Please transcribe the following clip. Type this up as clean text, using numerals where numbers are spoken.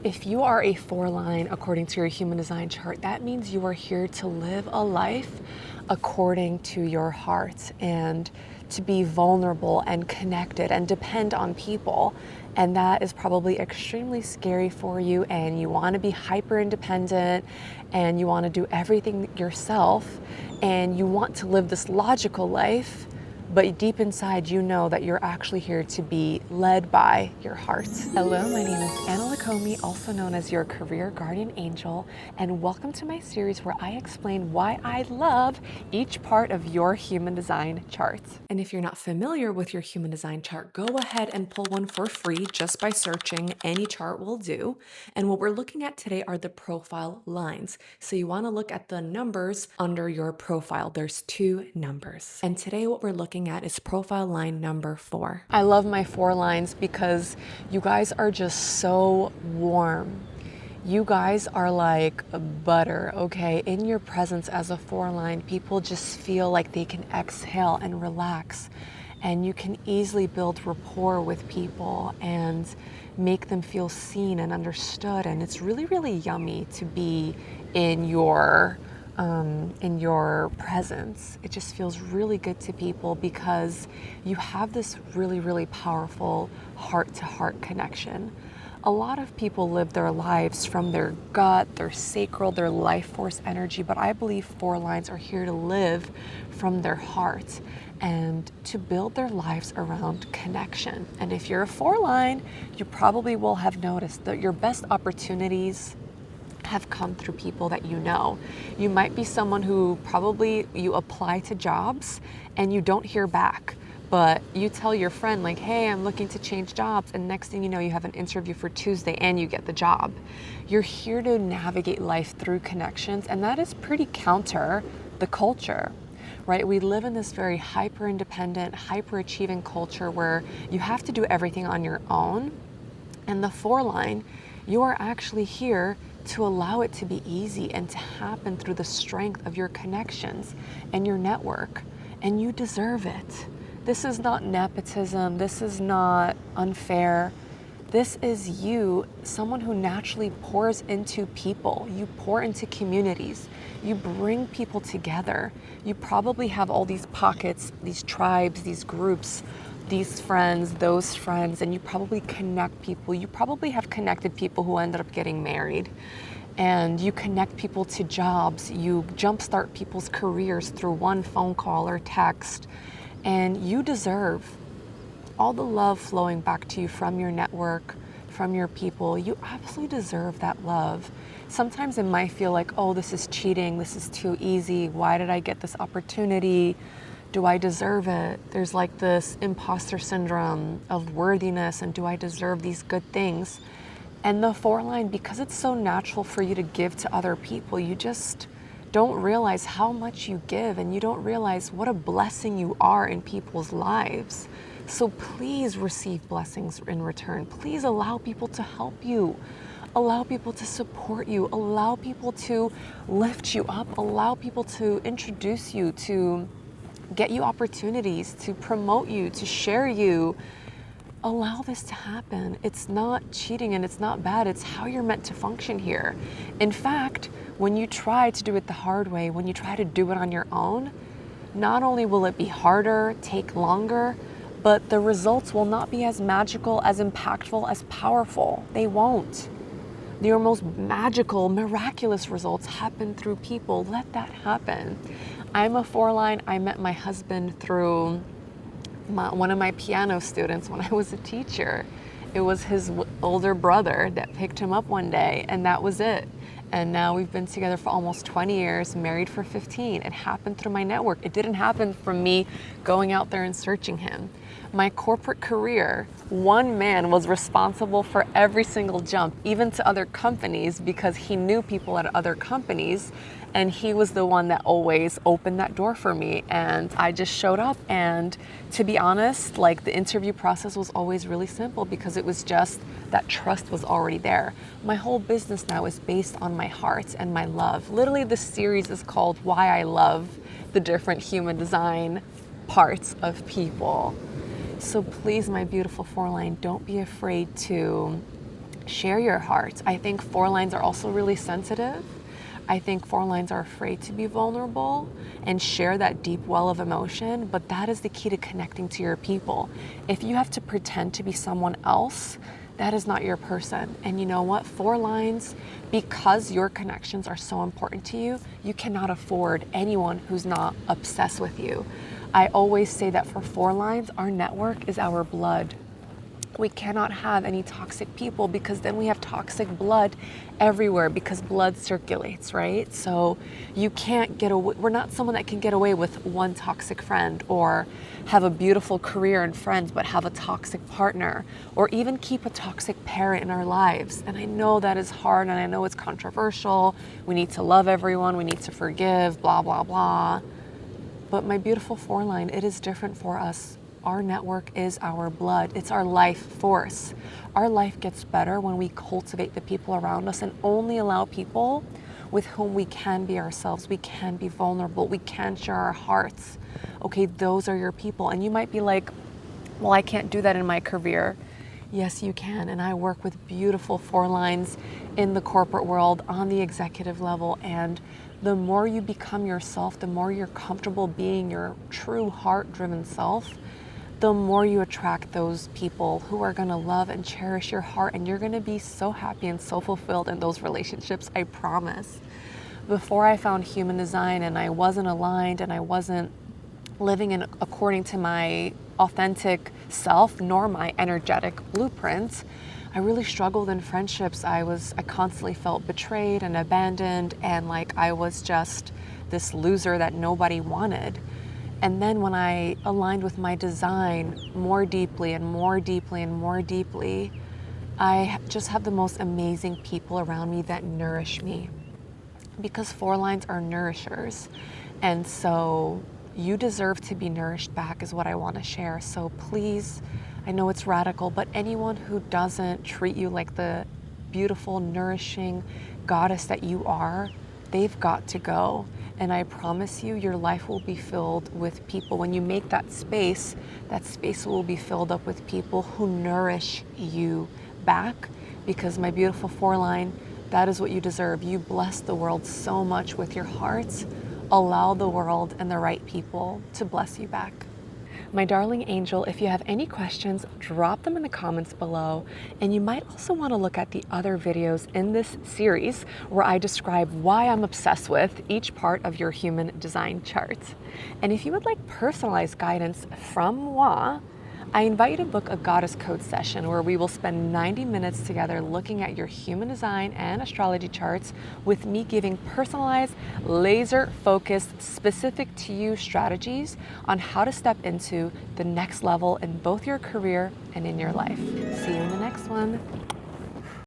If you are a 4-line according to your human design chart, that means you are here to live a life according to your heart and to be vulnerable and connected and depend on people. And that is probably extremely scary for you, and you want to be hyper independent and you want to do everything yourself and you want to live this logical life. But deep inside, you know that you're actually here to be led by your heart. Hello, my name is Anna Lacomi, also known as your career guardian angel, and welcome to my series where I explain why I love each part of your human design chart. And if you're not familiar with your human design chart, go ahead and pull one for free just by searching. Any chart will do. And what we're looking at today are the profile lines. So you want to look at the numbers under your profile. There's 2 numbers. And today what we're looking at is profile line number 4. I love my 4 lines because you guys are just so warm. You guys are like butter, okay? In your presence as a 4 line, people just feel like they can exhale and relax, and you can easily build rapport with people and make them feel seen and understood. And it's really, really yummy to be in your presence. It just feels really good to people because you have this really, really powerful heart-to-heart connection. A lot of people live their lives from their gut, their sacral, their life force energy, but I believe 4 lines are here to live from their heart and to build their lives around connection. And if you're a 4 line, you probably will have noticed that your best opportunities have come through people that you know. You might be someone who probably you apply to jobs and you don't hear back, but you tell your friend like, hey, I'm looking to change jobs, and next thing you know, you have an interview for Tuesday and you get the job. You're here to navigate life through connections, and that is pretty counter the culture, right? We live in this very hyper independent, hyper achieving culture where you have to do everything on your own. And the 4 line, you are actually here to allow it to be easy and to happen through the strength of your connections and your network. And you deserve it. This is not nepotism. This is not unfair. This is you, someone who naturally pours into people. You pour into communities. You bring people together. You probably have all these pockets, these tribes, these groups, these friends, those friends, and you probably connect people. You probably have connected people who ended up getting married, and you connect people to jobs. You jumpstart people's careers through one phone call or text, and you deserve all the love flowing back to you from your network, from your people. You absolutely deserve that love. Sometimes it might feel like, oh, this is cheating. This is too easy. Why did I get this opportunity? Do I deserve it? There's like this imposter syndrome of worthiness, and do I deserve these good things? And the 4 line, because it's so natural for you to give to other people, you just don't realize how much you give, and you don't realize what a blessing you are in people's lives. So please receive blessings in return. Please allow people to help you. Allow people to support you. Allow people to lift you up. Allow people to introduce you, to get you opportunities, to promote you, to share you. Allow this to happen. It's not cheating and it's not bad. It's how you're meant to function here. In fact, when you try to do it the hard way, when you try to do it on your own, not only will it be harder, take longer, but the results will not be as magical, as impactful, as powerful. They won't. Your most magical, miraculous results happen through people. Let that happen. I'm a 4 line. I met my husband through one of my piano students when I was a teacher. It was his older brother that picked him up one day, and that was it. And now we've been together for almost 20 years, married for 15. It happened through my network. It didn't happen from me going out there and searching him. My corporate career, one man was responsible for every single jump, even to other companies, because he knew people at other companies, and he was the one that always opened that door for me. And I just showed up, and to be honest, like, the interview process was always really simple because it was just that trust was already there. My whole business now is based on my heart and my love. Literally, this series is called Why I Love the Different Human Design Parts of People. So please, my beautiful 4 line, don't be afraid to Share your heart. I think 4 lines are also really sensitive. I think 4 lines are afraid to be vulnerable and share that deep well of emotion, but that is the key to connecting to your people. If you have to pretend to be someone else, that is not your person. And you know what? 4 lines, because your connections are so important to you, you cannot afford anyone who's not obsessed with you. I always say that for 4 lines, our network is our blood. We cannot have any toxic people because then we have toxic blood everywhere because blood circulates, right? So you can't get away. We're not someone that can get away with one toxic friend or have a beautiful career and friends but have a toxic partner or even keep a toxic parent in our lives. And I know that is hard and I know it's controversial. We need to love everyone. We need to forgive, blah, blah, blah. But my beautiful 4 line, it is different for us. Our network is our blood. It's our life force. Our life gets better when we cultivate the people around us and only allow people with whom we can be ourselves. We can be vulnerable. We can share our hearts. Okay, those are your people. And you might be like, well, I can't do that in my career. Yes, you can. And I work with beautiful 4 lines in the corporate world on the executive level. And the more you become yourself, the more you're comfortable being your true heart-driven self, the more you attract those people who are going to love and cherish your heart, and you're going to be so happy and so fulfilled in those relationships, I promise. Before I found human design and I wasn't aligned and I wasn't living in according to my authentic self nor my energetic blueprint, I really struggled in friendships. I constantly felt betrayed and abandoned and like I was just this loser that nobody wanted. And then when I aligned with my design more deeply and more deeply and more deeply, I just have the most amazing people around me that nourish me. Because 4 lines are nourishers. And so you deserve to be nourished back is what I want to share. So please, I know it's radical, but anyone who doesn't treat you like the beautiful, nourishing goddess that you are, they've got to go. And I promise you, your life will be filled with people. When you make that space will be filled up with people who nourish you back. Because my beautiful 4 line, that is what you deserve. You bless the world so much with your hearts. Allow the world and the right people to bless you back. My darling angel, if you have any questions, drop them in the comments below. And you might also want to look at the other videos in this series where I describe why I'm obsessed with each part of your human design chart. And if you would like personalized guidance from moi, I invite you to book a Goddess Code session where we will spend 90 minutes together looking at your human design and astrology charts with me giving personalized, laser-focused, specific to you strategies on how to step into the next level in both your career and in your life. See you in the next one.